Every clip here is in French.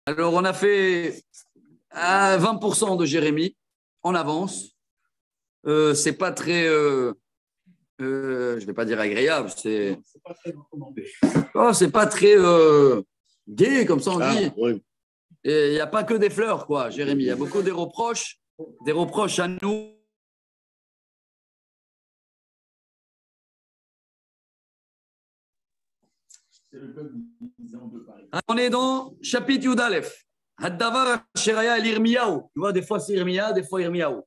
Alors, on a fait 20% de Jérémie. On avance. C'est pas très, je ne vais pas dire agréable. C'est pas très recommandé. Oh, c'est pas très gai, comme ça on dit. Oui. Et il n'y a pas que des fleurs, quoi, Jérémie. Il y a beaucoup de reproches à nous. On est dans chapitre Yudalef. Haddavar Sheraya l'Irmiyahu. Tu vois, des fois c'est Irmiya, des fois Irmiyahu.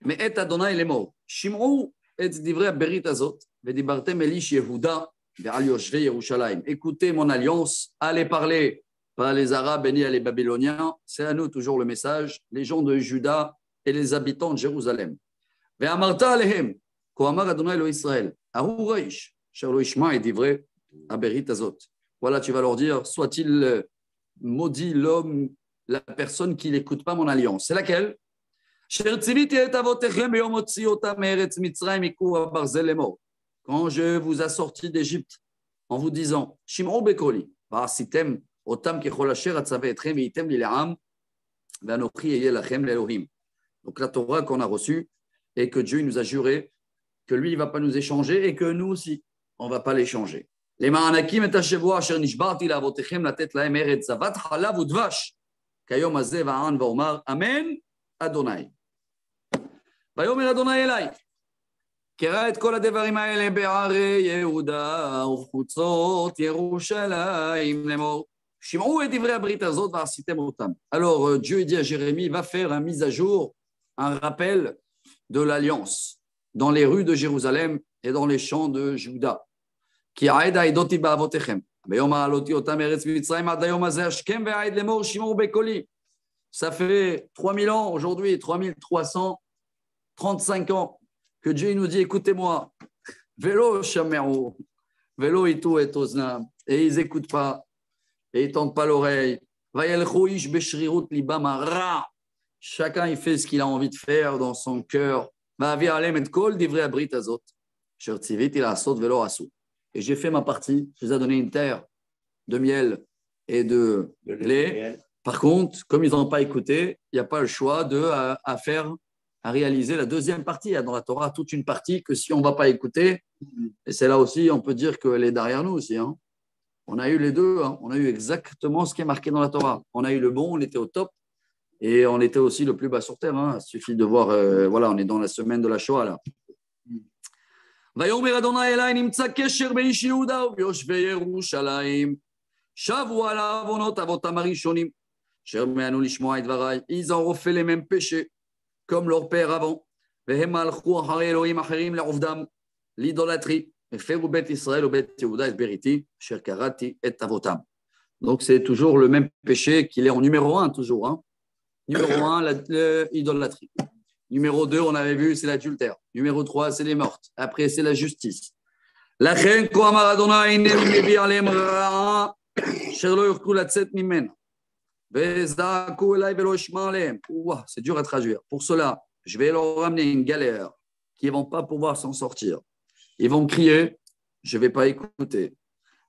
Mais et Adonai les mots. Shim'ou et divrei berit azot. Vedibartem elish Yehuda ve'al yoshvei Yerushalayim. Écoutez mon alliance. Allez parler par les Arabes bénis les Babyloniens. C'est à nous toujours le message. Les gens de Juda et les habitants de Jérusalem. Ve'amarta alehem. Koamar Adonai lo Israël. Ahu reish. Cher lo ishma et divrei aberit azot. Voilà, tu vas leur dire, soit-il maudit l'homme, la personne qui n'écoute pas mon alliance. C'est laquelle? Quand je vous ai sorti d'Égypte en vous disant, donc la Torah qu'on a reçue et que Dieu nous a juré que lui, il ne va pas nous échanger et que nous aussi, on ne va pas l'échanger. Les ma'anakim et השבוע אשר נשבעתי לאבותיכם לתת להם ארץ זבת חלב ודבש כיום הזה והעם ואומר אמן אדוני. ויאמר אדוני אלי קרא את כל הדברים האלה בערי יהודה ובחוצות ירושלים לאמור שמעו את דברי הברית הזאת ועשיתם אותם. Alors Dieu dit à Jérémie, va faire une mise à jour, un rappel de l'alliance dans les rues de Jérusalem et dans les champs de Juda. כי העד העדותי באבותיכם, ביום העלותי אותם ארץ מצרים עד היום הזה השכם והעד לאמור שמעו בקולי. Ça fait 3000 ans aujourd'hui, 3335 ans que Dieu nous dit écoutez-moi. Vélo shameru, vélo itu et oznam, et ils n'écoutent pas, et ils ne tendent pas l'oreille. Vayelchu ish beshrirut libam hara. Chacun il fait ce qu'il a envie de faire dans son cœur. Va'avi alem et kol divrei abrit azot. Sher tziviti la'asot velo asu. Et j'ai fait ma partie, je vous ai donné une terre de miel et de lait. Par contre, comme ils n'ont pas écouté, il n'y a pas le choix à réaliser la deuxième partie. Il y a dans la Torah toute une partie que si on ne va pas écouter, et c'est là aussi, on peut dire qu'elle est derrière nous aussi. Hein. On a eu les deux, hein. On a eu exactement ce qui est marqué dans la Torah. On a eu le bon, on était au top, et on était aussi le plus bas sur terre. Hein. Il suffit de voir, voilà, on est dans la semaine de la Shoah là. ויאמר אדוני אלי נמצא קשר באיש יהודה וביושבי ירושלים שבו על העוונות אבותם הראשונים אשר מיהנו לשמוע את דבריי ils ont refait les mêmes péchés comme leur père avant והם הלכו אחרי אלוהים אחרים לעובדם l'idolâtrie הפרו בית ישראל ובית יהודה את בריתי אשר קראתי את אבותם. Donc c'est toujours le même péché qu'il est en numéro 1 toujours hein. Numéro 1 l'idolâtrie. Numéro 2, on avait vu, c'est l'adultère. Numéro 3, c'est les mortes. Après, c'est la justice. C'est dur à traduire. Pour cela, je vais leur ramener une galère qui ne vont pas pouvoir s'en sortir. Ils vont crier, je ne vais pas écouter.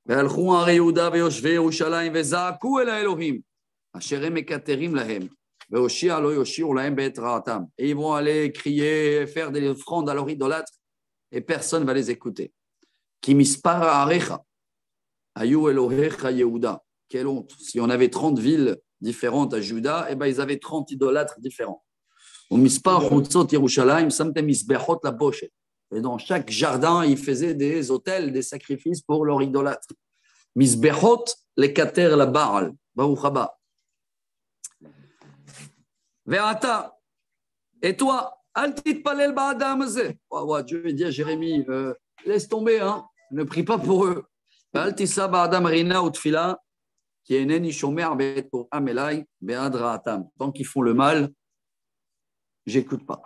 Et ils vont aller crier, faire des offrandes à leur idolâtre et personne ne va les écouter. Quelle honte. Si on avait 30 villes différentes à Juda, eh ben, ils avaient 30 idolâtres différents. Et dans chaque jardin, ils faisaient des autels, des sacrifices pour leurs idolâtres. Misbechot, les kater, la Baal. Baruch haba. Ve'ata, et toi, al titpalel ba'adam hazeh. Dieu dit à Jérémie, laisse tomber, hein, ne prie pas pour eux. Al tisa ba'adam rina ou tfila, qui eneni shomer be'et Qur'an elai be'ad ra'atam. Tant qu'ils font le mal, j'écoute pas.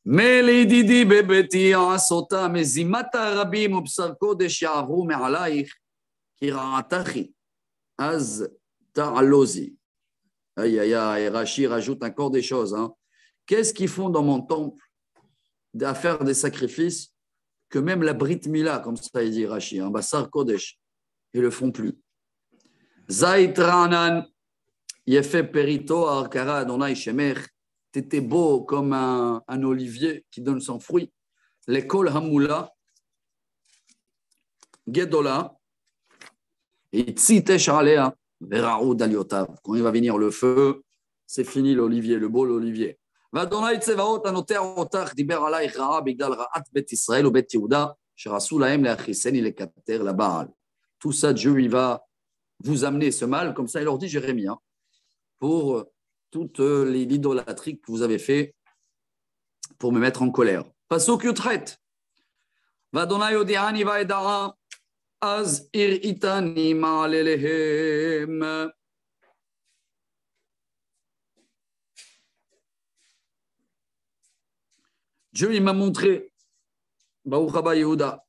Mais les didi bebeti asota mezimata rabim ubsar kodesh ya'avru me'alaych ki ra'atachi az ta'alozi. Aïe, aïe, aïe, Rashi rajoute encore des choses. Hein. Qu'est-ce qu'ils font dans mon temple à faire des sacrifices que même la Brit Mila, comme ça il dit Rashi, un Bassar Kodesh, ils ne le font plus. Zaït Ranan, Yefe perito arkara Adonai shemer. T'étais beau comme un olivier qui donne son fruit. L'école Hamoula, Gedola, et Tzitesh Alea, Veraoud Aliotav. Quand il va venir le feu, c'est fini l'olivier, le beau l'olivier. Vadonai Tsevaot anoter otach diber alay raa bigdal raat bet Israël ou bet Yehuda, sherasu lahem leachisen il ekater la Baal. Tout ça, Dieu, il va vous amener ce mal, comme ça il leur dit Jérémie, hein, pour toutes les idolâtries que vous avez fait pour me mettre en colère. Pasuk Yutret. Vadonai odiani vaedara az ir itani ma'alelehem. Dieu, il m'a montré, Baruch Haba Yehuda,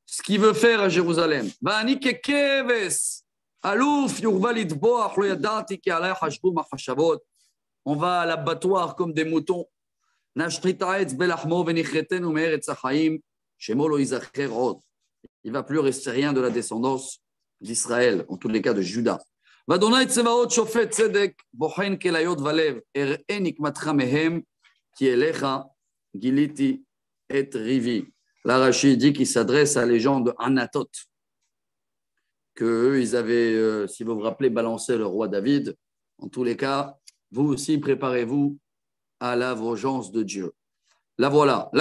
ce qu'il veut faire à Jérusalem. Va'ani kekeves. On va à l'abattoir comme des moutons. Il ne va plus rester rien de la descendance d'Israël, en tous les cas de Juda. La Rachid dit qu'il s'adresse à les gens de Anatot, qu'eux, ils avaient, si vous vous rappelez, balancé le roi David. En tous les cas, vous aussi, préparez-vous à la vengeance de Dieu. La voilà.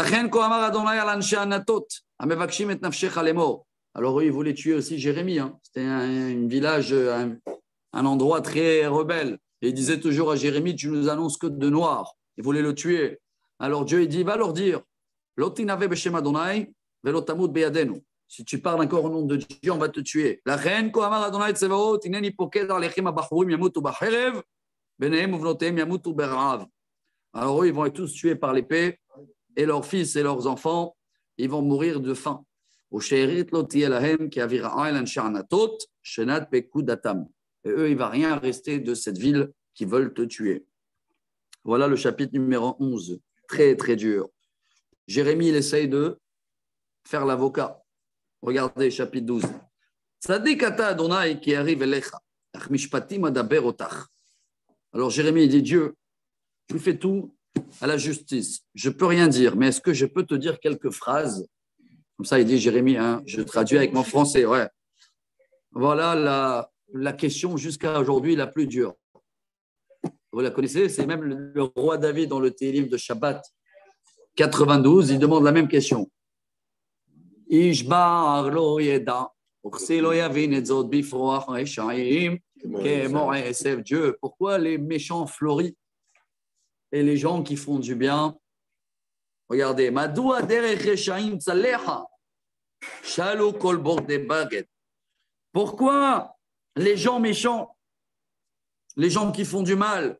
Alors, eux, ils voulaient tuer aussi Jérémie. Hein. C'était un village, un endroit très rebelle. Et ils disaient toujours à Jérémie, tu nous annonces que de noir. Ils voulaient le tuer. Alors, Dieu, il dit, va leur dire, si tu parles encore au nom de Dieu, on va te tuer. La reine, alors eux, ils vont être tous tués par l'épée, et leurs fils et leurs enfants, ils vont mourir de faim. Et eux, il ne va rien rester de cette ville qui veulent te tuer. Voilà le chapitre numéro 11. Très, très dur. Jérémie, il essaye de faire l'avocat. Regardez, chapitre 12. Tzadik ata Adonai qui arrive elecha. Mishpatim adaber otach. Alors Jérémie dit, Dieu, tu fais tout à la justice. Je ne peux rien dire, mais est-ce que je peux te dire quelques phrases? Comme ça, il dit Jérémie, hein, je traduis avec mon français. Ouais. Voilà la question jusqu'à aujourd'hui la plus dure. Vous la connaissez? C'est même le roi David dans le Télim de Shabbat 92, il demande la même question. Ishbar lo yeda, ukhsi lo yavin et zot bifroach reshaim, kemo esef Dieu. Pourquoi les méchants fleurissent et les gens qui font du bien? Regardez, Madoua derech reshaim tzalecha, shalou kol bord de baguette. Pourquoi les gens méchants, les gens qui font du mal,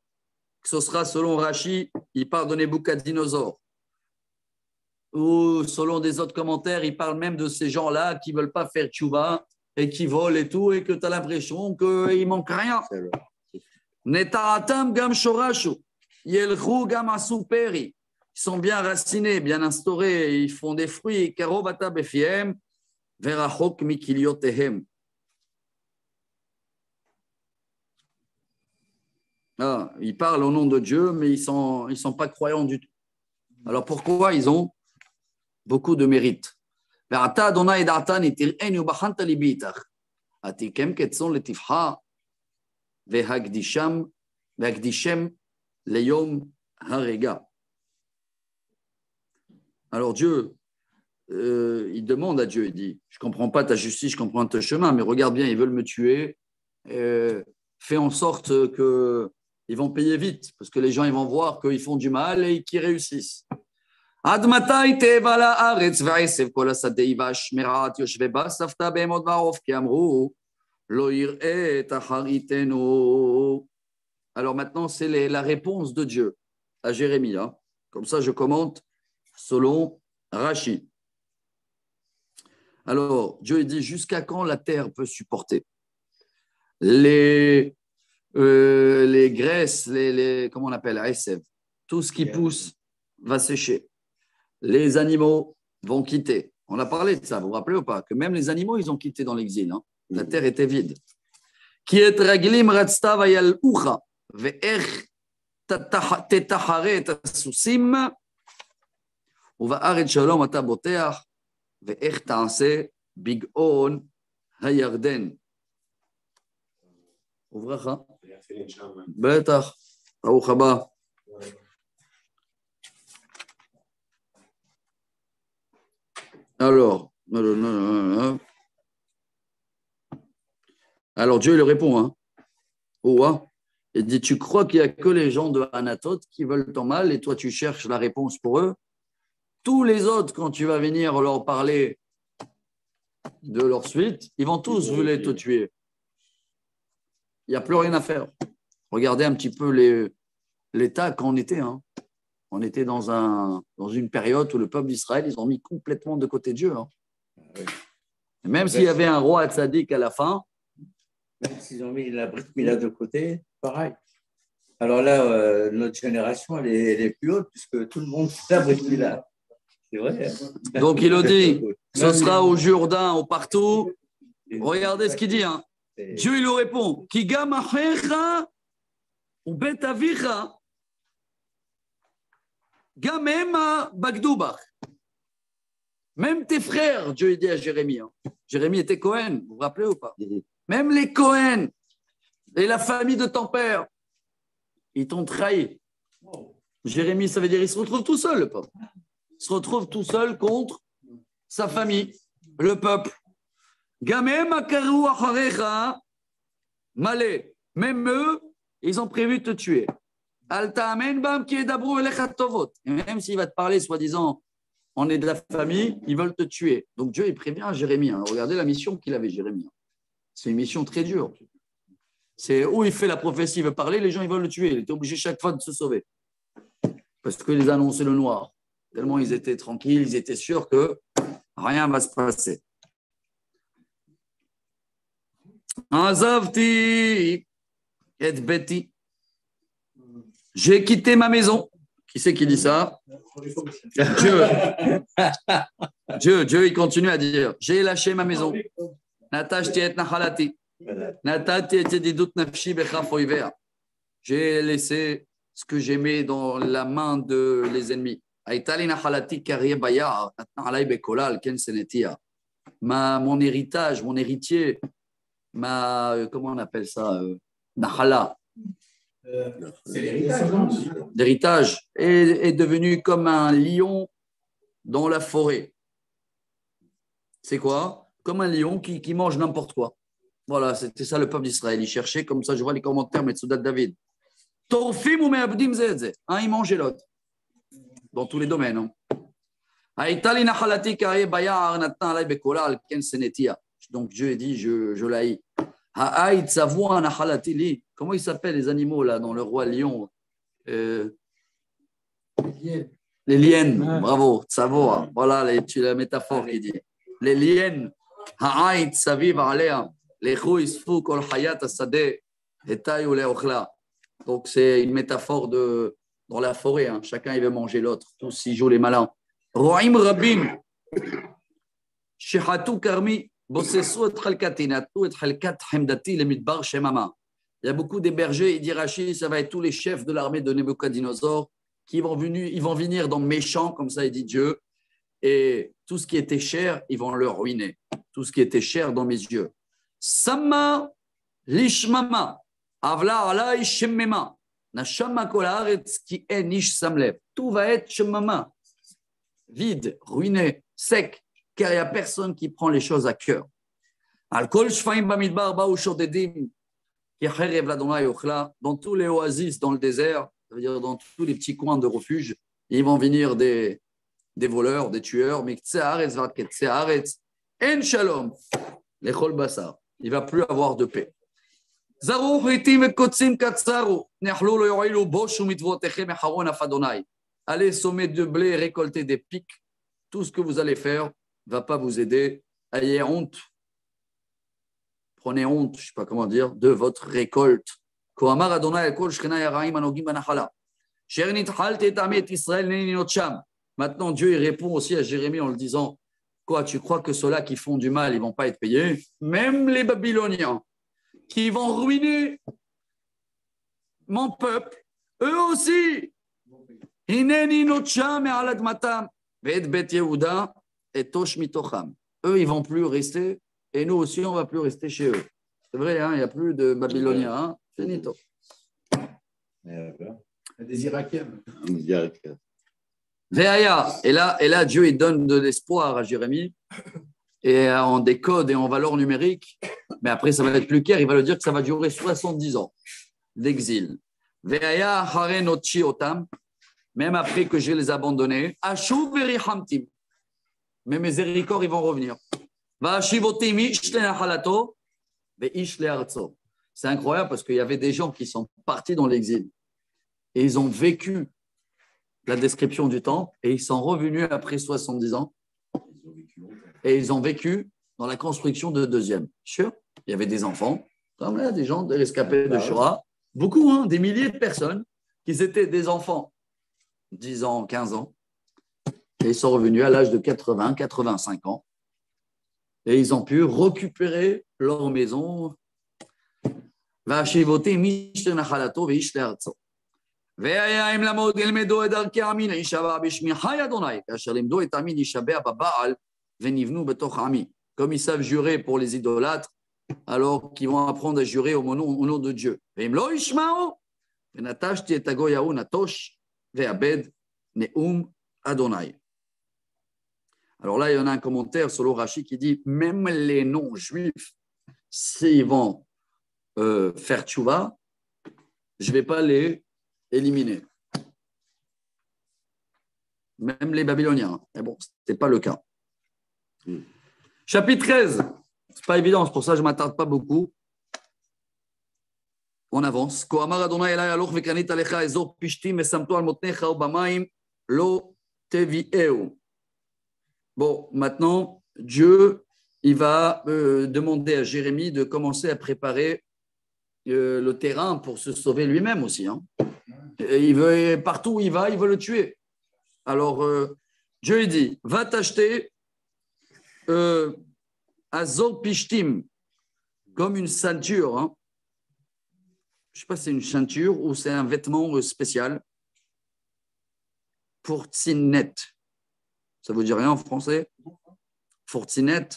ce sera selon Rashi, il parle de Nebuchadnezzar. Ou selon des autres commentaires, il parle même de ces gens-là qui ne veulent pas faire tchouva et qui volent et tout, et que tu as l'impression qu'il ne manque rien. Netaratam gam shorashu, yelchu gam asuperi. Ils sont bien racinés, bien instaurés, ils font des fruits. Karobata befiem, verachok mikiliotehem. Ah, ils parlent au nom de Dieu, mais ils ne sont pas croyants du tout. Alors pourquoi ils ont beaucoup de mérite? Alors Dieu, il demande à Dieu, il dit, je ne comprends pas ta justice, je comprends ton chemin, mais regarde bien, ils veulent me tuer, fais en sorte qu'ils vont payer vite, parce que les gens ils vont voir qu'ils font du mal et qu'ils réussissent. עד מתי תאבה לארץ ועשב כל השדה והשמרת יושבי בה ספתה בהמות ועוף כי אמרו לא יראה את אחריתנו. Alors maintenant c'est la réponse de Dieu à Jérémie. Hein. Comme ça je commente selon Rashi. Alors Dieu dit jusqu'à quand la terre peut supporter les graisses, comment on appelle, ASF, tout ce qui pousse va sécher. Les animaux vont quitter. On a parlé de ça, vous vous rappelez ou pas? Que même les animaux, ils ont quitté dans l'exil. Hein. La terre était vide. Qui est raglim ratzta vayal ucha, ve'ech tetachare et asusim, ובארץ שלום אתה בוטח, ואיך תעשה בגאון הירדן. וברכה. בטח, ברוך הבא. Alors, Dieu lui répond, hein. Il dit, tu crois qu'il n'y a que les gens de Anatote qui veulent ton mal et toi tu cherches la réponse pour eux? Tous les autres, quand tu vas venir leur parler de leur suite, ils vont tous vouloir te tuer. Il n'y a plus rien à faire. Regardez un petit peu l'état quand on était. Hein. On était dans une période où le peuple d'Israël, ils ont mis complètement de côté Dieu. Hein. Même s'il y avait un roi tzaddik à la fin. Même s'ils ont mis la Brit Mila de côté, pareil. Alors là, notre génération, elle est plus haute puisque tout le monde fait la Brit Mila. C'est vrai. Hein. Donc il a dit, ce sera au Jourdain, au partout. Regardez ce qu'il dit. Hein. Dieu il lui répond, Kigam achecha ou bet avicha gamema bagdubach. Même tes frères, Dieu dit à Jérémie. Hein. Jérémie était Cohen, vous vous rappelez ou pas? Même les Cohen et la famille de ton père, ils t'ont trahi. Jérémie, ça veut dire il se retrouve tout seul, le peuple. Il se retrouve tout seul contre sa famille, le peuple. Même eux, ils ont prévu de te tuer. Même s'il va te parler, soi-disant, on est de la famille, ils veulent te tuer. Donc Dieu, il prévient Jérémie. Hein. Regardez la mission qu'il avait, Jérémie. C'est une mission très dure. C'est où il fait la prophétie, il veut parler, les gens, ils veulent le tuer. Il était obligé chaque fois de se sauver. Parce qu'ils annonçaient le noir. Tellement ils étaient tranquilles, ils étaient sûrs que rien ne va se passer. Azavti et Betty. J'ai quitté ma maison. Qui c'est qui dit ça? Dieu, il continue à dire, j'ai lâché ma maison. J'ai laissé ce que j'aimais dans la main de les ennemis. Mon héritage, mon héritier, comment on appelle ça? Nahala. C'est l'héritage, non? L'héritage est devenu comme un lion dans la forêt. C'est quoi? Comme un lion qui mange n'importe quoi. Voilà, c'était ça le peuple d'Israël. Il cherchait, comme ça, je vois les commentaires, Metsudat David. Torfim ou me'abdim zedze. Un, il mangeait l'autre. Dans tous les domaines. Donc Dieu dit, je l'haïs. Comment ils s'appellent les animaux là dans le roi lion? Les liens, bravo, Tsavoa. Voilà la métaphore qui dit. Les liens, donc c'est une métaphore dans la forêt. Hein. Chacun il veut manger l'autre. Tous ils jouent les malins. Ro'im Rabim, Shehatu Karmi. Il y a beaucoup des bergers, il dit Rachid, ça va être tous les chefs de l'armée de Nebuchadnezzar qui vont venir dans méchant, comme ça il dit Dieu, et tout ce qui était cher, ils vont le ruiner. Tout ce qui était cher dans mes yeux. Sama lishmama, avla alay shemmema, nashama kol haaretz ki en ish samlev. Tout va être shemmama, vide, ruiné, sec. Car il n'y a personne qui prend les choses à cœur. Dans tous les oasis, dans le désert, ça veut dire dans tous les petits coins de refuge, ils vont venir des voleurs, des tueurs. Mais en shalom, il ne va plus avoir de paix. Allez sommer de blé, récolter des pics. Tout ce que vous allez faire ne va pas vous aider. Ayez honte. Prenez honte, je ne sais pas comment dire, de votre récolte. Maintenant, Dieu il répond aussi à Jérémie en le disant, quoi, tu crois que ceux-là qui font du mal, ils ne vont pas être payés? Même les Babyloniens, qui vont ruiner mon peuple, eux aussi. Hineni notcham et aladmatam, ve'et bet Yehuda et tosh mitocham. Eux, ils vont plus rester, et nous aussi, on va plus rester chez eux. C'est vrai, hein, il n'y a plus de Babyloniens. Hein, c'est Nito. Des Irakiens. Veaya. Et là, Dieu il donne de l'espoir à Jérémie, et en des codes et en valeurs numériques. Mais après, ça va être plus clair. Il va le dire que ça va durer 70 ans d'exil. Veaya harenotchi otam. Même après que je les abandonnés, Ashuv verihamtim. Mais mes miséricordes, ils vont revenir. C'est incroyable parce qu'il y avait des gens qui sont partis dans l'exil et ils ont vécu la description du temple et ils sont revenus après 70 ans et ils ont vécu dans la construction de deuxième. Sûr, il y avait des enfants, comme là, des gens, des rescapés de Shoah, beaucoup, hein, des milliers de personnes qui étaient des enfants, 10 ans, 15 ans, et ils sont revenus à l'âge de 80, 85 ans. Et ils ont pu récupérer leur maison. Comme ils savent jurer pour les idolâtres, alors qu'ils vont apprendre à jurer au nom de Dieu. Alors là, il y en a un commentaire sur l'Orachi qui dit même les non-juifs, s'ils vont faire tchouva, je ne vais pas les éliminer. Même les Babyloniens. Mais bon, ce n'était pas le cas. Chapitre 13. Ce n'est pas évident, c'est pour ça que je ne m'attarde pas beaucoup. On avance. Bon, maintenant, Dieu, il va demander à Jérémie de commencer à préparer le terrain pour se sauver lui-même aussi. Hein. Et partout où il va, il veut le tuer. Alors, Dieu lui dit, va t'acheter Azor Pishtim, comme une ceinture. Hein. Je ne sais pas si c'est une ceinture ou c'est un vêtement spécial pour Tzinet. Ça ne vous dit rien en français? Fortinet,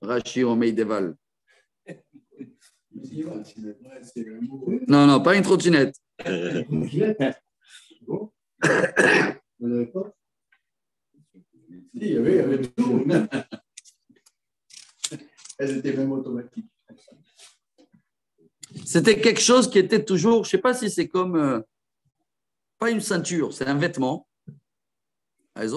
Rachi Omeideval. Non, pas une trottinette. Il y avait tout. Elles étaient même automatiques. C'était quelque chose qui était toujours, je ne sais pas si c'est comme, pas une ceinture, c'est un vêtement. En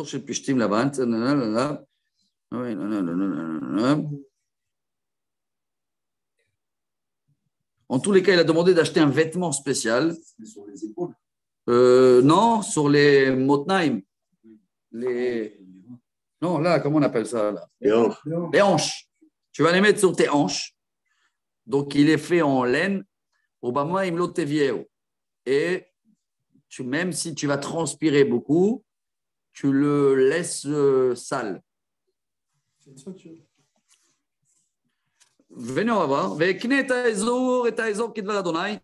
tous les cas, il a demandé d'acheter un vêtement spécial. Sur les épaules. Non, sur les motnaim. Non, là, comment on appelle ça là? Les hanches. Tu vas les mettre sur tes hanches. Donc, il est fait en laine. Obama, il me et même si tu vas transpirer beaucoup, tu le laisses sale. C'est une ceinture. Venez, on va voir.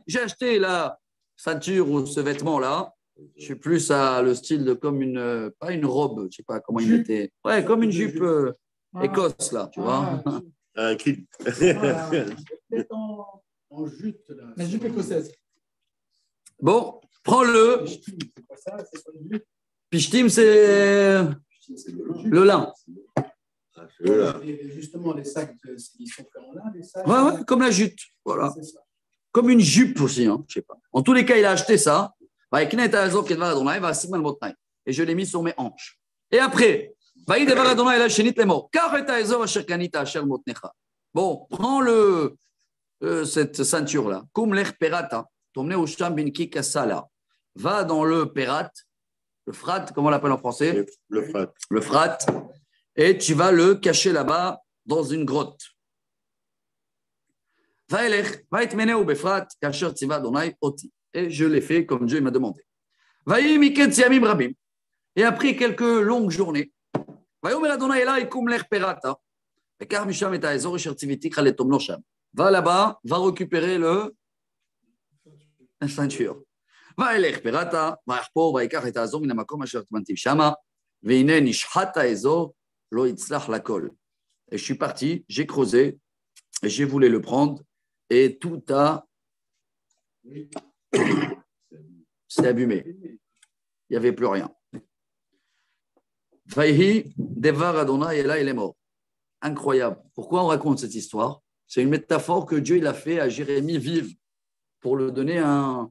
J'ai acheté la ceinture ou ce vêtement-là. Je suis plus à le style de comme pas une robe, je ne sais pas comment il était. Ouais, comme une jupe écosse, là, tu vois. Un clip. En jute, là. La jupe écossaise. Bon, prends-le. C'est pas ça, c'est pas une jupe. Pichtim, c'est le lin. Et justement, les sacs, ils sont faits en lin, les sacs. Ouais, comme la jute. Voilà. Comme une jupe aussi, hein, je sais pas. En tous les cas, il a acheté ça. Et je l'ai mis sur mes hanches. Et après, bon, prends cette ceinture-là. Va dans le Pérat, le Frat, comment on l'appelle en français? Le Frat. Le Frat. Et tu vas le cacher là-bas dans une grotte. Et je l'ai fait comme Dieu m'a demandé. Et après quelques longues journées, va là-bas, va récupérer la ceinture. Va elech perata, va yarpo, va ikach et azor min hamakom asher tmantiv shama, veine nishhat haezor lo yitzlach lakol. Et je suis parti, j'ai creusé, et j'ai voulu le prendre, et tout s'est abîmé. Il n'y avait plus rien. Vaihi devar Adonai, et là il est mort. Incroyable. Pourquoi on raconte cette histoire? C'est une métaphore que Dieu il a fait à Jérémie vive pour lui donner un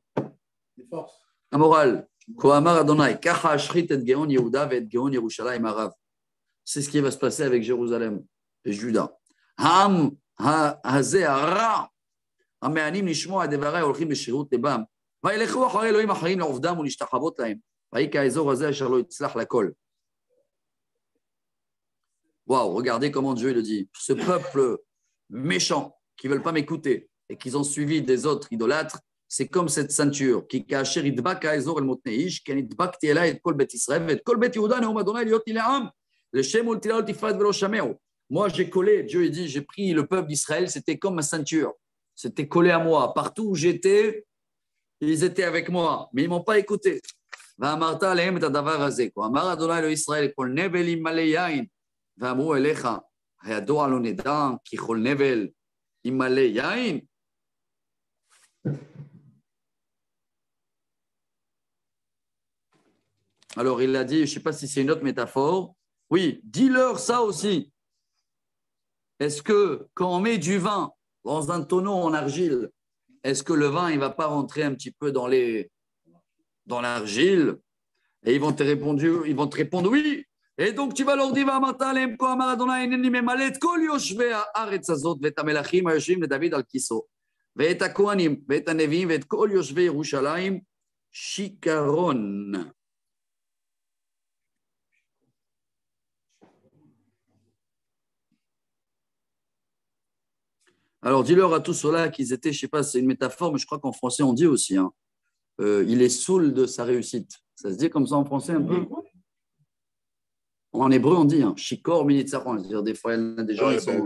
moral. Kohamar Adonai, kacha ashrit et geon Yehuda et geon Yerushalayim arav. C'est ce qui va se passer avec Jérusalem et Juda. Ham hazeh hara המענים לשמוע את דבריי הולכים בשירות לבם, וילכו אחרי אלוהים אחרים לעובדם ולהשתחוות להם, ויהי כאזור הזה אשר לא יצלח לכל. Waouh, regardez comment Dieu le dit. Ce peuple méchant qui ne veulent pas m'écouter et qui ont suivi des autres idolâtres, c'est comme cette ceinture qui כאשר ידבק האזור אל מותני איש, כן הדבקתי אליי את כל בית ישראל ואת כל בית יהודה נאום אדוני להיות לי לעם, לשם ולתהילה ולתפארת ולא שמעו. Moi j'ai collé, Dieu dit, j'ai pris le peuple d'Israël, c'était comme ma ceinture. C'était collé à moi. Partout où j'étais, ils étaient avec moi, mais ils ne m'ont pas écouté. ואמרת עליהם את הדבר הזה. כה אמר אדוני אלוהי ישראל, כל נבל ימלא יין, ואמרו אליך, הידוע לא נדע, כי כל נבל ימלא יין. Alors il a dit, je ne sais pas si c'est une autre métaphore. Oui, dis-leur ça aussi. Est-ce que quand on met du vin dans un tonneau en argile, est-ce que le vin il ne va pas rentrer un petit peu dans l'argile? Et ils vont te répondre oui. Et donc tu vas leur dire Va'amarta כה אמר אדוני הנני ממלא את כל יושבי הארץ הזאת ואת המלכים היושבים לדוד על כיסאו ואת הכהנים ואת הנביאים ואת כל יושבי ירושלים שיכרון. Alors, dis-leur à tous ceux-là qu'ils étaient, je ne sais pas, c'est une métaphore, mais je crois qu'en français, on dit aussi, hein, il est saoul de sa réussite. Ça se dit comme ça en français un peu? En hébreu, on dit, Shikor Minitzaron. C'est-à-dire, des fois, il y a des gens, ils sont...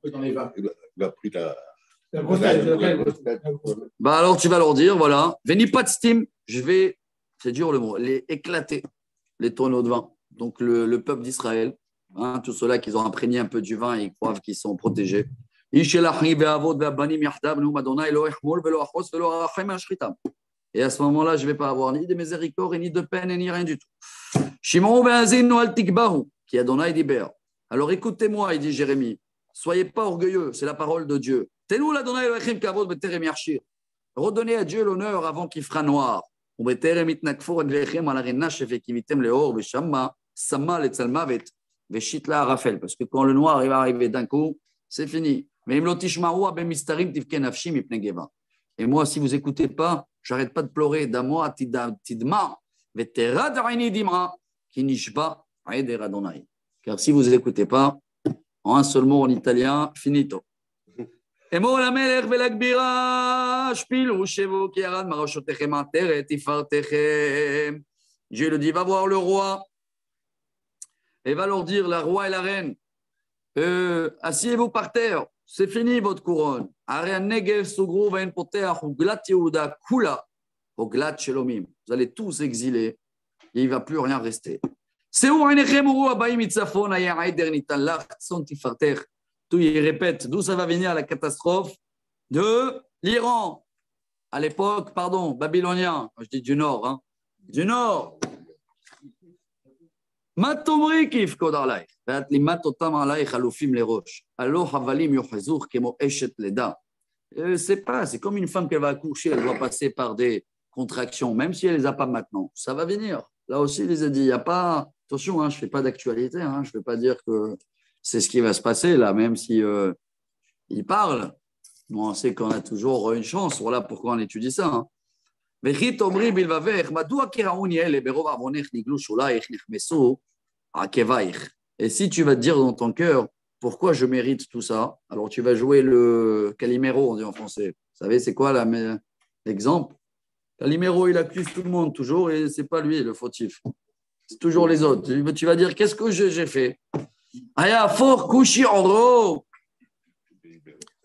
Il a pris la... Bah alors, tu vas leur dire, voilà, Veni Patstim, je vais, c'est dur le mot, les éclater, les tonneaux de vin. Donc, le peuple d'Israël. Hein, tous ceux-là qui ont imprégné un peu du vin et ils croient qu'ils sont protégés. Et à ce moment-là, je ne vais pas avoir ni de miséricorde, ni de peine, ni rien du tout. Alors écoutez-moi, il dit Jérémie, soyez pas orgueilleux, c'est la parole de Dieu. Redonnez à Dieu l'honneur avant qu'il fera noir. Veshitla Raphaël, parce que quand le noir va arriver d'un coup, c'est fini. Mais et moi, si vous n'écoutez pas, je n'arrête pas de pleurer. Car si vous n'écoutez pas, en un seul mot en italien, finito. Dieu le dit, va voir le roi. Et va leur dire, la roi et la reine, asseyez-vous par terre, c'est fini votre couronne. Vous allez tous exiler et il ne va plus rien rester. Tout il répète, d'où ça va venir la catastrophe de l'Iran. À l'époque, babylonien, je dis du nord, hein, du nord. C'est pas, c'est comme une femme qui va accoucher, elle doit passer par des contractions, même si elle ne les a pas maintenant. Ça va venir. Là aussi, il les a dit, il n'y a pas, attention, hein, je ne fais pas d'actualité, hein, je ne vais pas dire que c'est ce qui va se passer là, même si il parle. Nous, on sait qu'on a toujours une chance. Voilà pourquoi on étudie ça. Hein. Et si tu vas te dire dans ton cœur, pourquoi je mérite tout ça? Alors tu vas jouer le Calimero, on dit en français. Vous savez, c'est quoi l'exemple? Calimero, il accuse tout le monde toujours et ce n'est pas lui le fautif. C'est toujours les autres. Tu vas dire, qu'est-ce que j'ai fait? Aya fort kushi oro.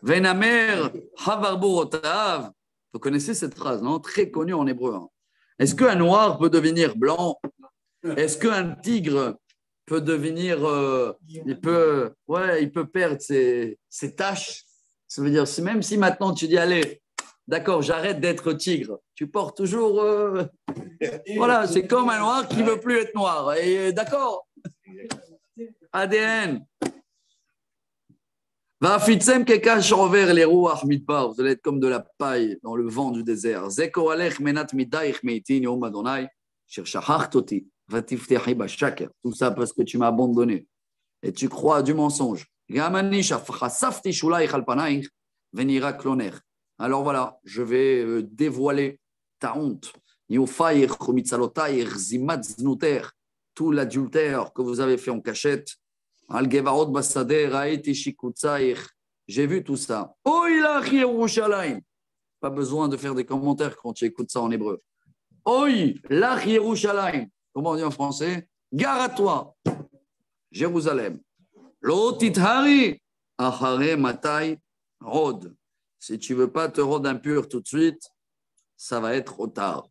Venamer Havarburotav. Vous connaissez cette phrase, non? Très connue en hébreu. Hein. Est-ce qu'un noir peut devenir blanc? Est-ce qu'un tigre peut devenir. Il peut perdre ses taches. Ça veut dire, même si maintenant tu dis, allez, d'accord, j'arrête d'être tigre, tu portes toujours. Voilà, c'est comme un noir qui ne veut plus être noir. Et d'accord? ADN. Va fitsem kekash envers les roues midbar. Vous allez être comme de la paille dans le vent du désert. Zeko alech menat midaich meitin yom Adonai. Shirshachach-toti. Vatiftechi bashak. Tout ça parce que tu m'as abandonné. Et tu crois du mensonge. Gamani shafchasafti shulaich alpanaich venira kloner. Alors voilà, je vais dévoiler ta honte. Yofaich mitzalotaich zimat znuter. Tout l'adultère que vous avez fait en cachette. Al-Gevarot Basader, Raïti Shikutsaïr. J'ai vu tout ça. Oïlach Yerushalayim. Pas besoin de faire des commentaires quand tu écoutes ça en hébreu. Oï, lach Yerushalayim. Comment on dit en français? Gare à toi, Jérusalem. L'otithari, achare matai, rod. Si tu ne veux pas te rendre impur tout de suite, ça va être trop tard.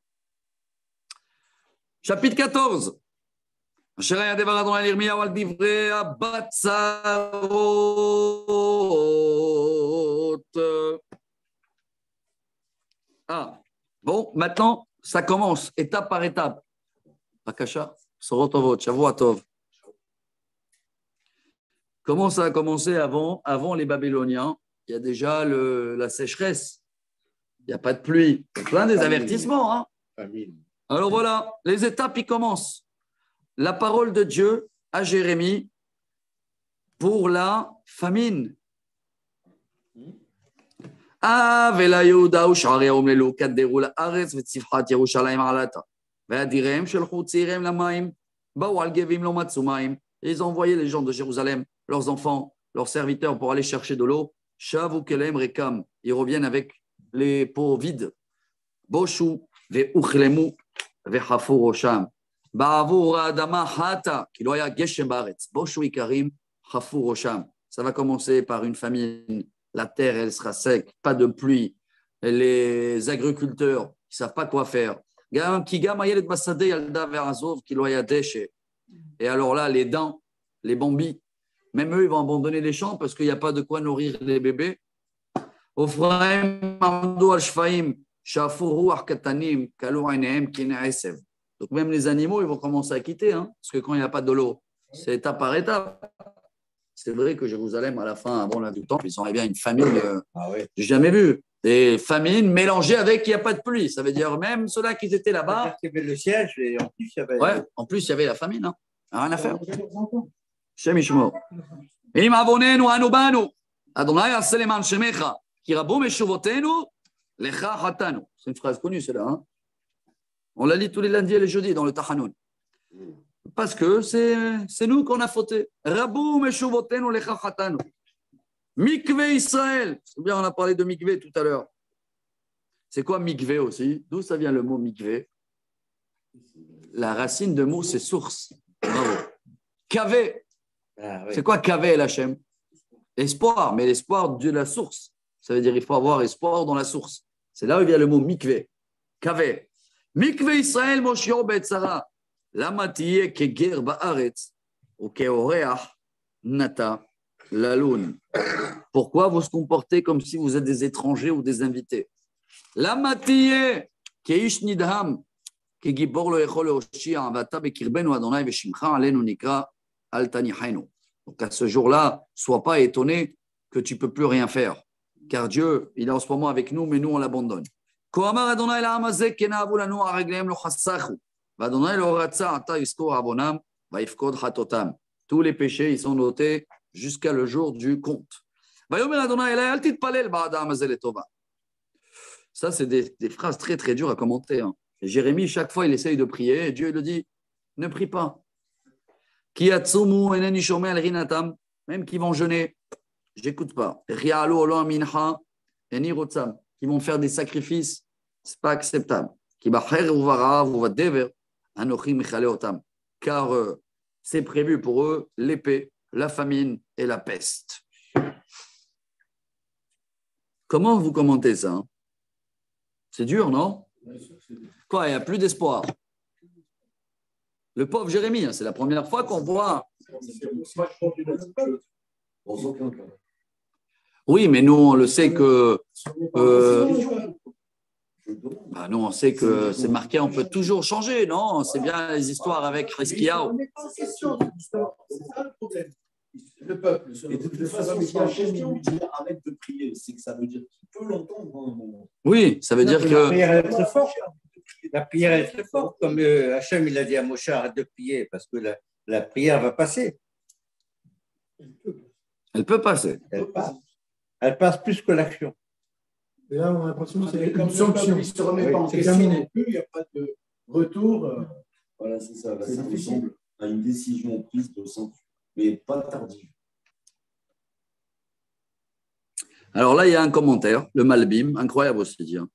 Chapitre 14. Ah, bon, maintenant, ça commence étape par étape. Bakasha, Sorotovot, Shavuatov. Comment ça a commencé avant les Babyloniens? Il y a déjà la sécheresse. Il n'y a pas de pluie. Il y a plein des avertissements. Hein? Alors voilà, les étapes, ils commencent. La parole de Dieu à Jérémie pour la famine. Ils ont envoyé les gens de Jérusalem, leurs enfants, leurs serviteurs pour aller chercher de l'eau. Shavu kelem rekam. Ils reviennent avec les pots vides. Boshu ve'uchlemu ve'hafu rosham. Ça va commencer par une famine. La terre, elle sera sec, pas de pluie. Les agriculteurs, ils ne savent pas quoi faire. Et alors là, les dents, les bambis, même eux, ils vont abandonner les champs parce qu'il n'y a pas de quoi nourrir les bébés. Donc même les animaux, ils vont commencer à quitter, hein, parce que quand il n'y a pas de l'eau, c'est étape par étape. C'est vrai que Jérusalem, à la fin, avant l'un du temple, ils ont bien une famine, j'ai jamais vu. Des famines mélangées avec il n'y a pas de pluie. Ça veut dire même ceux-là qui étaient là-bas. Il y avait le siège et en plus il y avait. Ouais, en plus il y avait la famine. Hein. Rien à faire. Shem Ishmo. Im avonenu anubanu. Adonai aseleman shemecha. Kirabo meshuvotenu lecha hatanu. C'est une phrase connue, celle-là. Hein. On la lit tous les lundis et les jeudis dans le Tachanoun. Parce que c'est nous qu'on a fauté. Rabou meshuvotenu lecha hatanu. Mikvé Israël. Bien, on a parlé de mikvé tout à l'heure. C'est quoi mikvé aussi? D'où ça vient le mot mikvé? La racine de mot, c'est source. Bravo. Kavé. Ah, oui. C'est quoi kavé, Hachem? Espoir, mais l'espoir de la source. Ça veut dire qu'il faut avoir espoir dans la source. C'est là où vient le mot mikvé. Kavé. Mikvé Israël, Moshio Betzara. Lamatiye keger ba'aretz. Ou keoreach nata. La lune. Pourquoi vous vous comportez comme si vous êtes des étrangers ou des invités? La matiye keish nidham kegibor lo echol leoshia vata bekirbenu Adonai veshimcha alenu nikra al tanichenu. Donc à ce jour-là, sois pas étonné que tu peux plus rien faire, car Dieu, il est en ce moment avec nous, mais nous on l'abandonne. Koamar Adonai la'am hazeh kenavu lanu aragleim lo chassachu v'Adonai lo ratza ata yiskor avonam va'ifkod chatotam. Tous les péchés, ils sont notés jusqu'à le jour du compte. Ça, c'est des phrases très, très dures à commenter. Hein. Et Jérémie, chaque fois, il essaye de prier et Dieu le dit, ne prie pas. Même qui vont jeûner, j'écoute pas. Qui vont faire des sacrifices, c'est pas acceptable. Car c'est prévu pour eux l'épée, la famine et la peste. Comment vous commentez ça? C'est dur, non? Quoi, il n'y a plus d'espoir. Le pauvre Jérémie, c'est la première fois qu'on voit. Oui, mais nous, on le sait que. Nous, on sait que c'est marqué, on peut toujours changer, non? C'est bien les histoires avec Hiskiyahu. Le peuple. Et de toute façon, si Hachem lui dit arrête de prier, c'est que ça veut dire qu'il peut l'entendre à un moment. Oui, ça veut dire que. La prière est très forte. La prière est très forte. Comme Hachem, il a dit à Moshe, arrête de prier, parce que la prière va passer. Elle peut passer. Elle passe plus que l'action. Et là, on a l'impression que c'est comme une sanction. Il ne se remet pas en question. Il n'y a pas de retour. Voilà, c'est ça. Là, ça ressemble à une décision prise de sanction, mais pas tardive. Alors là, il y a un commentaire, le Malbim, incroyable aussi. Dire.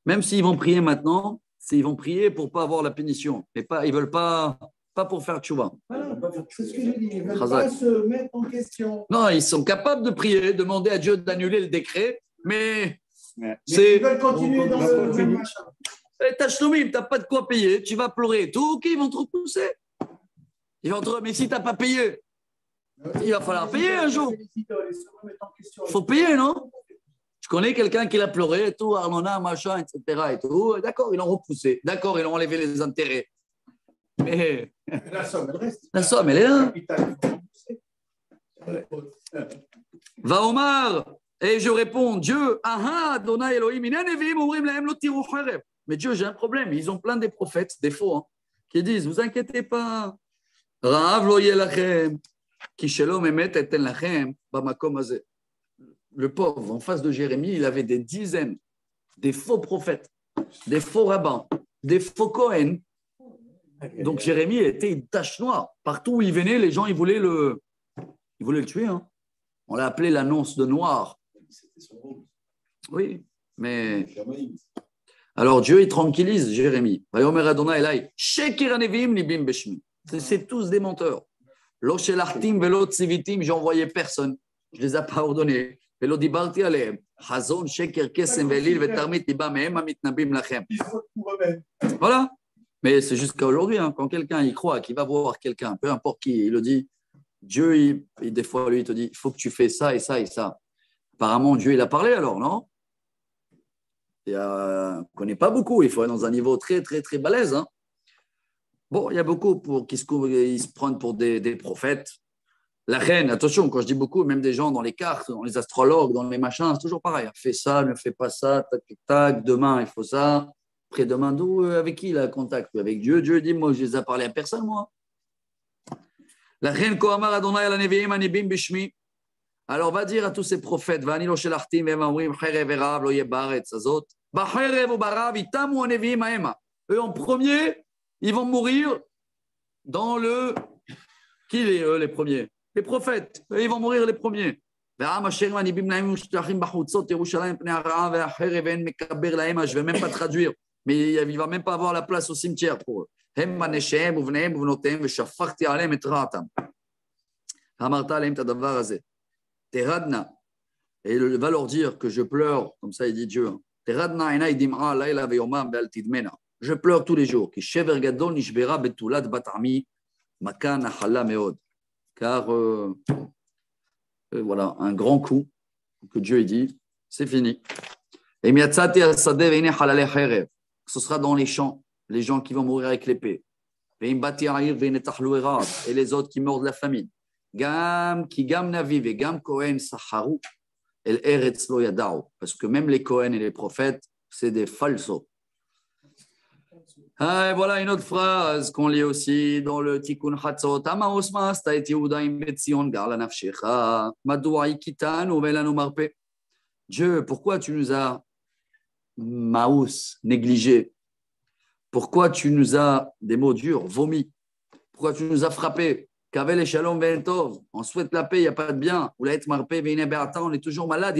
Même s'ils vont prier maintenant, ils vont prier pour ne pas avoir la punition. Mais ils ne veulent pas pour faire tchouva. Voilà, c'est ce que j'ai dit. Ils ne veulent pas se mettre en question. Non, ils sont capables de prier, demander à Dieu d'annuler le décret, mais ils veulent continuer dans le même machin. Tachloumim, tu n'as pas de quoi payer, tu vas pleurer et tout, ok, ils vont te repousser. Mais si tu n'as pas payé, il va falloir payer un jour. Il faut payer, non? Je connais quelqu'un qui l'a pleuré et tout, Arnona, machin, etc. Et tout. D'accord, ils l'ont repoussé. D'accord, ils ont enlevé les intérêts. Mais la somme, elle reste. La somme, elle est là. Va Omar, et je réponds, Dieu, Dona Elohim, mais Dieu, j'ai un problème. Ils ont plein des prophètes, des faux, qui disent, vous inquiétez pas. Le pauvre, en face de Jérémie, il avait des dizaines, des faux prophètes, des faux rabbins, des faux Cohen. Donc Jérémie était une tache noire. Partout où il venait, les gens ils voulaient le tuer. On l'a appelé l'annonce de noir. Oui, mais alors Dieu il tranquillise Jérémie. C'est tous des menteurs. J'ai envoyé personne. Je les ai pas ordonnés. Voilà. Mais c'est jusqu'à aujourd'hui, quand quelqu'un y croit, qu'il va voir quelqu'un, peu importe qui, il le dit, Dieu, des fois, lui, il te dit, il faut que tu fais ça et ça et ça. Apparemment, Dieu, il a parlé alors, non? On ne connaît pas beaucoup, il faut être dans un niveau très, très, très balèze. Bon, il y a beaucoup qui se prennent pour des prophètes. La reine, attention, quand je dis beaucoup, même des gens dans les cartes, dans les astrologues, dans les machins, c'est toujours pareil. Fais ça, ne fais pas ça, tac, tac, tac, demain, il faut ça. Après-demain, avec qui il a contact? Avec Dieu. Dieu dit, moi, je ne les ai parlé à personne, moi. La reine Kohamar Adonai ala neviim anibim bishmi. Alors, va dire à tous ces prophètes, va anilo shelachtim vem amrim cherev verav lo yebaretz azot. Bacherev ou barav itamu aneviim aema. Eux, en premier, ils vont mourir dans le. Qui les premiers? Les prophètes. Eux, ils vont mourir les premiers. Je ne vais même pas traduire. Mais il ne va même pas avoir la place au cimetière pour eux. Et il va leur dire que je pleure, comme ça il dit Dieu. Je pleure tous les jours. Car voilà, un grand coup que Dieu dit, c'est fini. Et ce sera dans les champs, les gens qui vont mourir avec l'épée. Et les autres qui meurent de la famine. Parce que même les Cohen et les prophètes, c'est des falsos. Et voilà une autre phrase qu'on lit aussi dans le Tikkun Chatzot. Dieu, pourquoi tu nous as négligé? Pourquoi tu nous as, des mots durs, vomi? Pourquoi tu nous as frappés? Kavel et Shalom Ve'entov, on souhaite la paix, il n'y a pas de bien. On est toujours malade.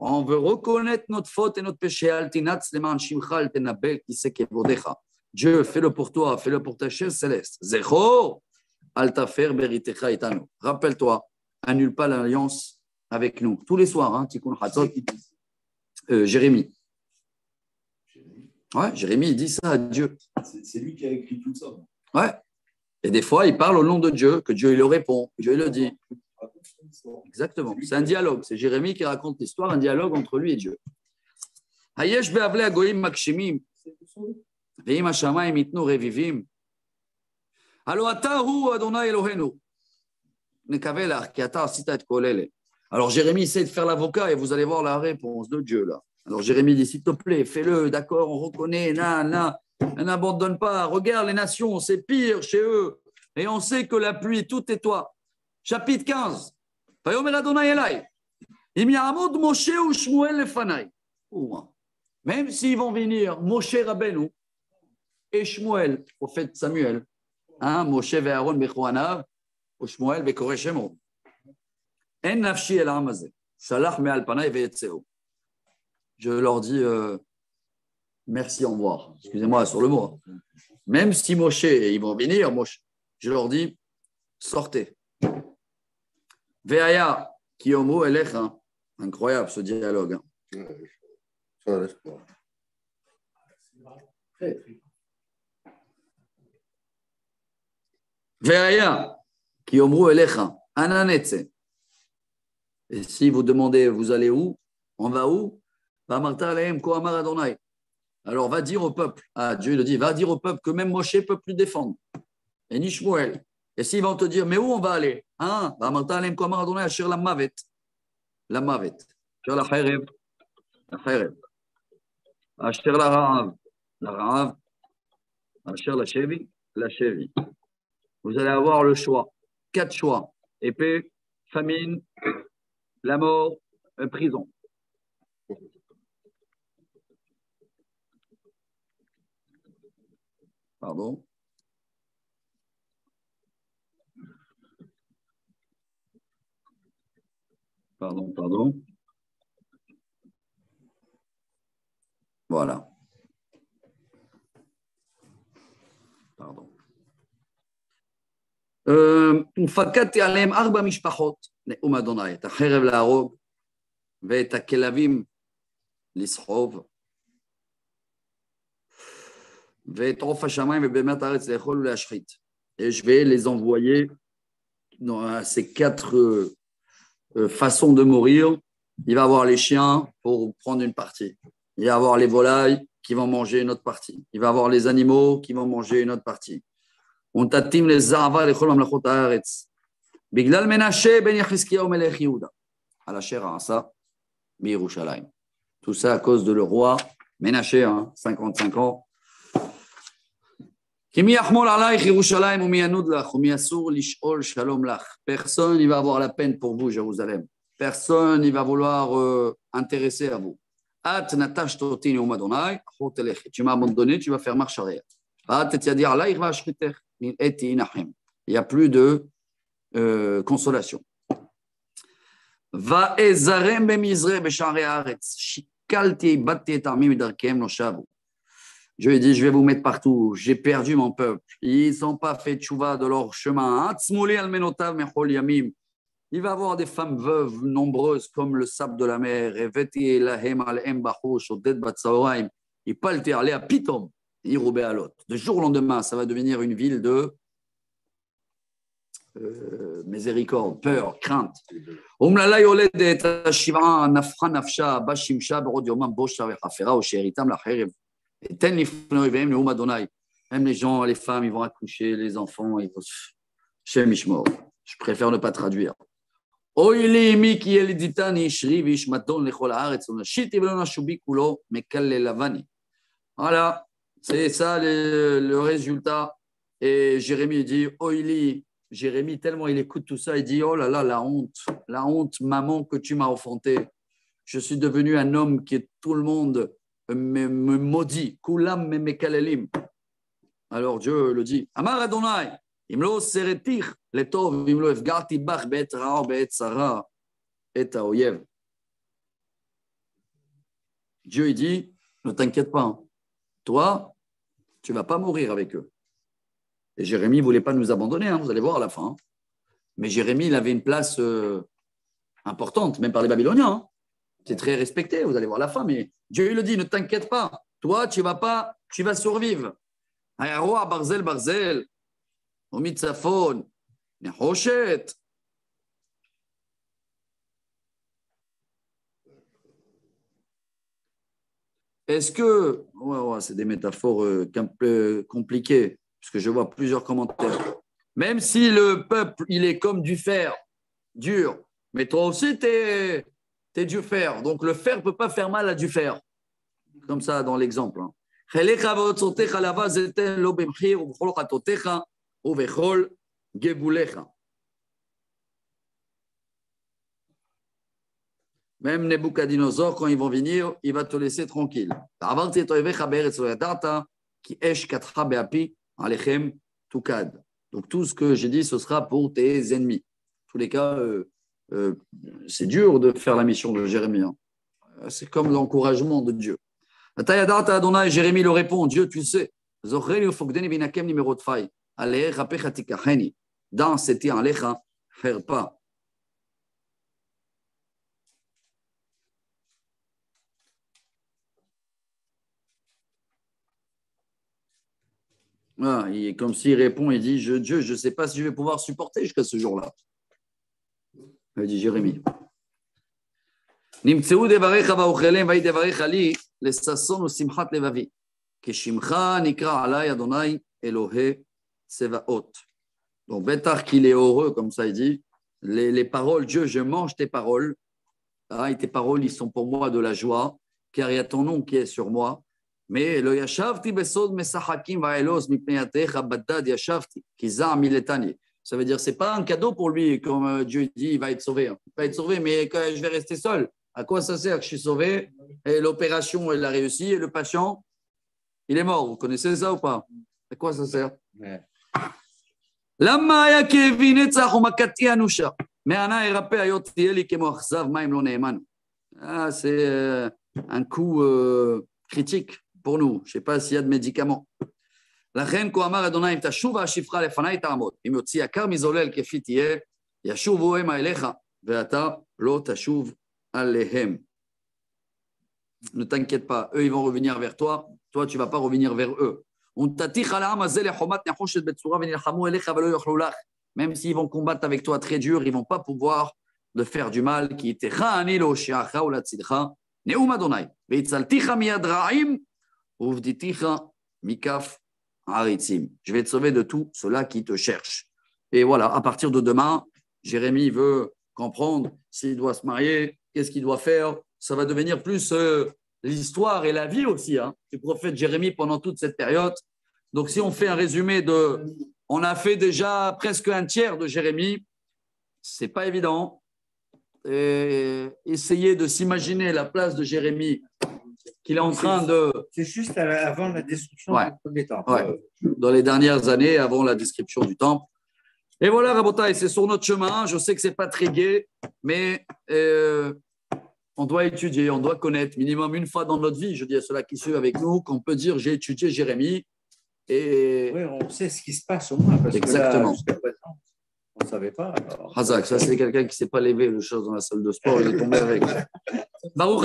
On veut reconnaître notre faute et notre péché. Dieu, fais-le pour toi, fais-le pour ta chaise céleste. Zechor, altafer beritecha itanu. Rappelle-toi, annule pas l'alliance avec nous, tous les soirs, hein, Tikkun Chatzot. Jérémie. Ouais, Jérémie, il dit ça à Dieu. C'est lui qui a écrit tout ça. Ouais. Et des fois, il parle au nom de Dieu, que Dieu il le répond, que Dieu il le dit. Exactement. C'est un dialogue. C'est Jérémie qui raconte l'histoire, un dialogue entre lui et Dieu. Hayesh be'avle hagoyim makshimim, ve'im hashamayim itnu revivim. Alo ata hu Adonai Elohenu. Nekave lach, ki ata asita et kol ele. Alors Jérémie essaie de faire l'avocat et vous allez voir la réponse de Dieu là. Alors Jérémie dit, s'il te plaît, fais-le, d'accord, on reconnaît, on n'abandonne pas. Regarde les nations, c'est pire chez eux. Et on sait que la pluie, tout est toi. Chapitre 15. Vayomer Adonai Elai. Im ya'amod Moshe ou Shmuel lefanai. Même s'ils vont venir, Moshe Rabbeinu et Shmuel, prophète Samuel, hein, Moshe et Aaron bechoanav, ou Shmuel bekoreh shemo. En nafshi el ha'am hazeh. Shalach me'al panai ve'yetzeu. Je leur dis merci, au revoir. Excusez-moi sur le mot. Même si Moshe, ils vont venir, je leur dis sortez. Veaya, Kiyomu, Elecha. Incroyable ce dialogue. Veaya, Kiyomu, Elecha. Ananetse. Et si vous demandez, vous allez où? On va où? Alors va dire au peuple, Dieu le dit, va dire au peuple que même Moshe ne peut plus défendre. Et ni Shmuel. Et s'ils vont te dire, mais où on va aller? La mavet. La mavet. Asher la chayreb. La chayreb. Asher la ra'av. La ra'av. Asher la shevi. La shevi. Vous allez avoir le choix. 4 choix. Épée, famine, la mort, prison. Pardon. Pardon. Voilà. Pardon. ופקדתי עליהם 4 משפחות, נאום אדוני, את החרב להרוג ואת הכלבים לסחוב. ואת עוף השמיים ובהמת הארץ לאכול ולהשחית. Et je vais les envoyer dans ces 4 façons de mourir. Il va y avoir les chiens pour prendre une partie. Il va y avoir les volailles qui vont manger une autre partie. Il va y avoir les animaux qui vont manger une autre partie. On tatim les zava lechol mamlachot haaretz. Biglal Menashe ben Yechizkiyahu melech Yehuda. À la Shera, ça, Yerushalayim. Tout ça à cause de le roi Menashe, 55 ans. Personne ne va avoir la peine pour vous, Jérusalem. Personne ne va vouloir intéresser à vous. Tu m'as abandonné, tu vas faire marche arrière. Il n'y a plus de consolation. Je lui ai dit, je vais vous mettre partout. J'ai perdu mon peuple. Ils n'ont pas fait tchouva de leur chemin. Il va y avoir des femmes veuves nombreuses comme le sable de la mer. De jour au lendemain, ça va devenir une ville de miséricorde, peur, crainte. Même les gens, les femmes, ils vont accoucher, les enfants, ils vont... Je préfère ne pas traduire. Voilà, c'est ça le résultat. Et Jérémie dit, Jérémie, tellement il écoute tout ça, il dit, oh là là, la honte, maman, que tu m'as enfanté. Je suis devenu un homme qui est tout le monde me maudit. Kulam me mekalelim. Alors Dieu le dit, Amar Adonai, imlo seretich letov, imlo efgarti bach be'et ra be'et sara et haoyev. Dieu il dit, ne t'inquiète pas, toi, tu ne vas pas mourir avec eux. Et Jérémie ne voulait pas nous abandonner, vous allez voir à la fin. Mais Jérémie, il avait une place importante, même par les Babyloniens. Hein. C'est très respecté, vous allez voir la fin, mais Dieu il le dit, ne t'inquiète pas, toi tu vas survivre. Ayaroa, Barzel, Barzel, Omitzafon, Nehoshet. Est-ce que, c'est des métaphores un peu compliquées, puisque je vois plusieurs commentaires. Même si le peuple, il est comme du fer, dur, mais toi aussi, tu es du fer. Donc, le fer ne peut pas faire mal à du fer. Comme ça, dans l'exemple. Même Nebuchadnezzar, quand ils vont venir, il va te laisser tranquille. Donc, tout ce que j'ai dit, ce sera pour tes ennemis. En tous les cas, c'est dur de faire la mission de Jérémie. Hein. C'est comme l'encouragement de Dieu. Jérémie le répond, Dieu, tu sais, dans cet alecha, faire pas. Ah, comme s'il répond, il dit, Dieu, je ne sais pas si je vais pouvoir supporter jusqu'à ce jour-là. Il dit Jérémie. נמצאו דבריך ואוכליהם והי דבריך לי לששון ושמחת לבבי כשמך נקרא עלי אדוני אלוהי צבאות. Donc bêtard qu'il est heureux, comme ça il dit, les paroles, Dieu, je mange tes paroles, et tes paroles, ils sont pour moi de la joie, car il y a ton nom qui est sur moi. Mais le yashavti besod mesahakim vaelos mipneyatecha baddad yashavti kiza miletani. Ça veut dire c'est pas un cadeau pour lui, comme Dieu dit, il va être sauvé. Il va être sauvé, mais je vais rester seul. À quoi ça sert que je suis sauvé et l'opération, elle a réussi et le patient, il est mort. Vous connaissez ça ou pas? À quoi ça sert? Lama kevi netzach umakati anusha. Me'ana erape ayot tieli kemo achzav ma'im lo ne'eman. C'est un coup critique pour nous. Je ne sais pas s'il y a de médicaments. לכן כה אמר אדוני אם תשוב השפחה לפני תעמוד אם יוציא יקר מזולל כפי תהיה ישובו המה אליך ואתה לא תשוב עליהם. Ne t'inquiète pas, eux ils vont revenir vers toi, toi tu ne vas pas revenir vers eux. Même s'ils vont combattre avec toi très dur, ils ne vont pas pouvoir de faire du mal. Je vais te sauver de tout cela qui te cherche. Et voilà, à partir de demain, Jérémie veut comprendre s'il doit se marier, qu'est-ce qu'il doit faire. Ça va devenir plus l'histoire et la vie aussi du prophète Jérémie pendant toute cette période. Donc, si on fait un résumé on a fait déjà presque un tiers de Jérémie, c'est pas évident. Essayez de s'imaginer la place de Jérémie qu'il est en train de… C'est juste avant la destruction du premier temple. Ouais. Dans les dernières années, avant la description du temple. Et voilà, Rabotai, c'est sur notre chemin. Je sais que ce n'est pas très gai, mais on doit étudier, on doit connaître minimum une fois dans notre vie. Je dis à ceux-là qui suivent avec nous qu'on peut dire j'ai étudié Jérémie. Et… Oui, on sait ce qui se passe au moins. Parce exactement. Que là, jusqu'à présent, on ne savait pas. Hazak, ça c'est quelqu'un qui ne s'est pas levé le chose dans la salle de sport, il est tombé avec. Baruch